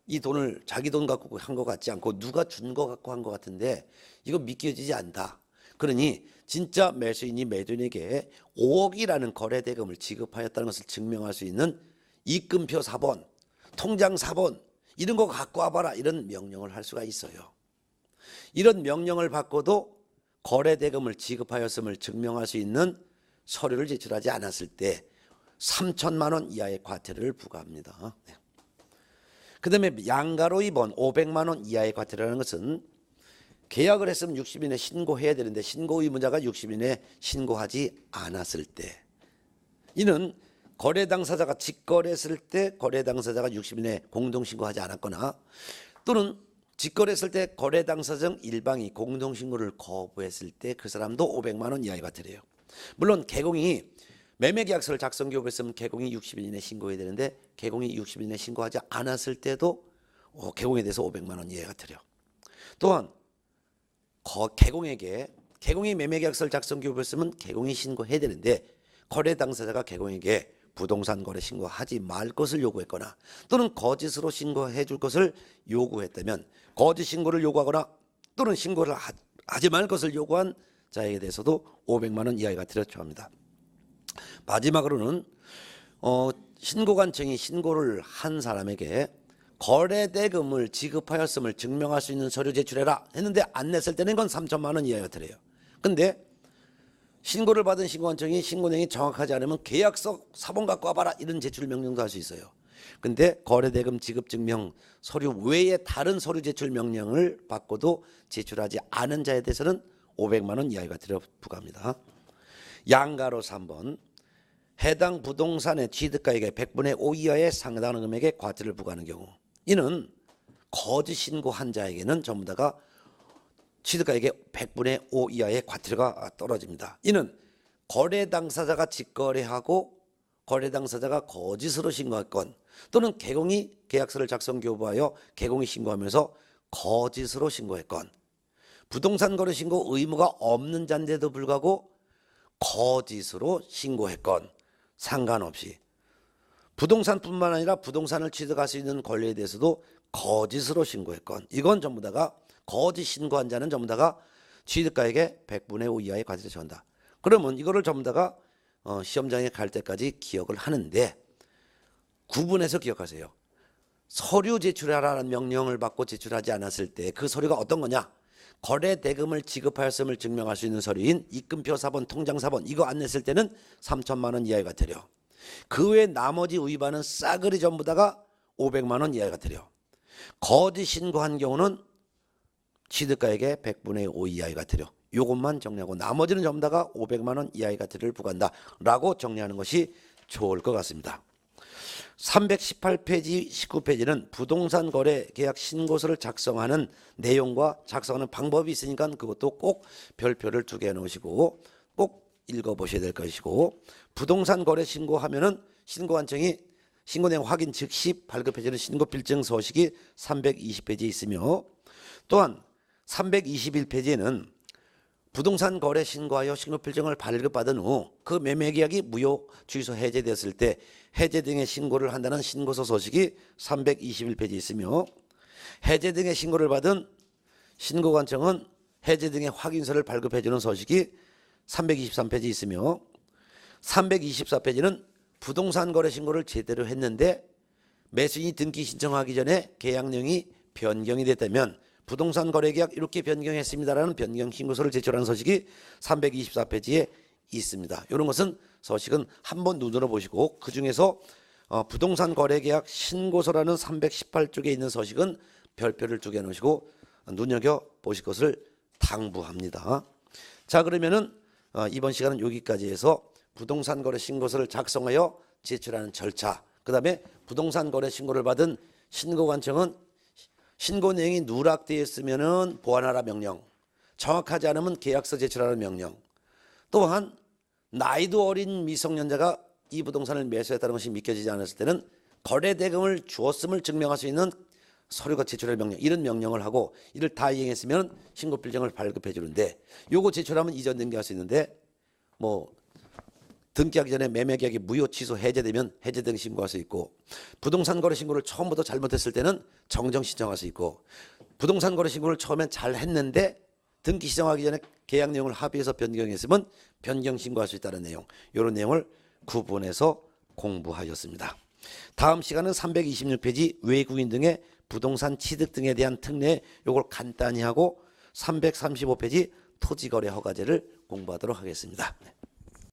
이 돈을 자기 돈 갖고 한 것 같지 않고 누가 준 것 갖고 한 것 같은데 이거 믿겨지지 않다. 그러니 진짜 매수인이 매도인에게 5억이라는 거래대금을 지급하였다는 것을 증명할 수 있는 입금표 사본, 통장 사본 이런 거 갖고 와봐라 이런 명령을 할 수가 있어요. 이런 명령을 받고도 거래대금을 지급하였음을 증명할 수 있는 서류를 제출하지 않았을 때 3천만 원 이하의 과태료를 부과합니다. 네. 그 다음에 양가로 2번 500만 원 이하의 과태료라는 것은 계약을 했으면 60일 내에 신고해야 되는데 신고 의무자가 60일 내에 신고하지 않았을 때 이는 거래 당사자가 직거래했을 때 거래 당사자가 60일 내에 공동신고하지 않았거나 또는 직거래했을 때 거래 당사자 중 일방이 공동신고를 거부했을 때 그 사람도 500만 원 이하의 과태료예요. 물론 개공이 매매계약서를 작성 교부했으면 개공이 60일 이내 신고해야 되는데 개공이 60일 이내 신고하지 않았을 때도 개공에 대해서 500만 원 이하의 과태료. 또한 개공이 매매계약서를 작성 교부했으면 개공이 신고해야 되는데 거래 당사자가 개공에게 부동산 거래 신고하지 말 것을 요구했거나 또는 거짓으로 신고해 줄 것을 요구했다면 거짓 신고를 요구하거나 또는 신고를 하지 말 것을 요구한 자에게 대해서도 500만 원 이하의 과태료를 처합니다. 마지막으로는 신고관청이 신고를 한 사람에게 거래대금을 지급하였음을 증명할 수 있는 서류 제출해라 했는데 안 냈을 때는 이건 3천만 원 이하의 과태료예요. 근데 신고를 받은 신고관청이 신고 내용이 정확하지 않으면 계약서 사본 갖고 와봐라 이런 제출 명령도 할 수 있어요. 근데 거래대금 지급 증명 서류 외에 다른 서류 제출 명령을 받고도 제출하지 않은 자에 대해서는 500만 원 이하의 과태료를 부과합니다. 양가로 3번 해당 부동산의 취득가액의 100분의 5 이하의 상당한 금액의 과태료를 부과하는 경우 이는 거짓 신고한 자에게는 전부 다가 취득가액의 100분의 5 이하의 과태료가 떨어집니다. 이는 거래 당사자가 직거래하고 거래 당사자가 거짓으로 신고할 건 또는 개공이 계약서를 작성 교부하여 개공이 신고하면서 거짓으로 신고했건 부동산 거래 신고 의무가 없는 자인데도 불구하고 거짓으로 신고했건 상관없이 부동산뿐만 아니라 부동산을 취득할 수 있는 권리에 대해서도 거짓으로 신고했건 이건 전부 다가 거짓 신고한 자는 전부 다가 취득가액의 100분의 5 이하의 과태료를 처한다. 그러면 이거를 전부 다가 시험장에 갈 때까지 기억을 하는데 구분해서 기억하세요. 서류 제출하라는 명령을 받고 제출하지 않았을 때 그 서류가 어떤 거냐? 거래 대금을 지급하였음을 증명할 수 있는 서류인 입금표 사본, 통장 사본 이거 안 냈을 때는 3천만 원 이하의 과태료. 그 외 나머지 위반은 싸그리 전부 다가 500만 원 이하의 과태료. 거짓 신고한 경우는 취득가액의 100분의 5 이하의 과태료. 요것만 정리하고 나머지는 전부 다가 500만 원 이하의 과태료를 부과한다라고 정리하는 것이 좋을 것 같습니다. 318페이지, 19페이지는 부동산 거래 계약 신고서를 작성하는 내용과 작성하는 방법이 있으니까 그것도 꼭 별표를 2개 놓으시고 꼭 읽어보셔야 될 것이고 부동산 거래 신고하면은 신고관청이 신고 내용 확인 즉시 발급해주는 신고필증 서식이 320페이지에 있으며 또한 321페이지에는 부동산 거래 신고하여 신고필증을 발급받은 후 그 매매계약이 무효 취소 해제되었을 때 해제 등의 신고를 한다는 신고서 서식이 321페이지에 있으며 해제 등의 신고를 받은 신고관청은 해제 등의 확인서를 발급해주는 서식이 323페이지에 있으며 324페이지는 부동산 거래 신고를 제대로 했는데 매수인이 등기 신청하기 전에 계약 내용이 변경이 됐다면 부동산 거래계약 이렇게 변경했습니다라는 변경 신고서를 제출하는 서식이 324페이지에 있습니다. 이런 것은 서식은 한번 눈으로 보시고 그중에서 부동산 거래계약 신고서라는 318쪽에 있는 서식은 별표를 2개 놓으시고 눈여겨보실 것을 당부합니다. 자, 그러면은 이번 시간은 여기까지 해서 부동산 거래 신고서를 작성하여 제출하는 절차, 그 다음에 부동산 거래 신고를 받은 신고관청은 신고 내용이 누락되어 있으면 보완하라 명령, 정확하지 않으면 계약서 제출하라는 명령, 또한 나이도 어린 미성년자가 이 부동산을 매수했다는 것이 믿겨지지 않았을 때는 거래 대금을 주었음을 증명할 수 있는 서류가 제출할 명령, 이런 명령을 하고 이를 다 이행했으면 신고필증을 발급해 주는데 요거 제출하면 이전 등기할 수 있는데 뭐 등기하기 전에 매매계약이 무효 취소 해제되면 해제 등 신고할 수 있고 부동산 거래 신고를 처음부터 잘못했을 때는 정정 신청할 수 있고 부동산 거래 신고를 처음엔 잘 했는데 등기 시정하기 전에 계약 내용을 합의해서 변경했으면 변경 신고할 수 있다는 내용, 이런 내용을 구분해서 공부하였습니다. 다음 시간은 326페이지 외국인 등의 부동산 취득 등에 대한 특례 요걸 간단히 하고 335페이지 토지거래 허가제를 공부하도록 하겠습니다.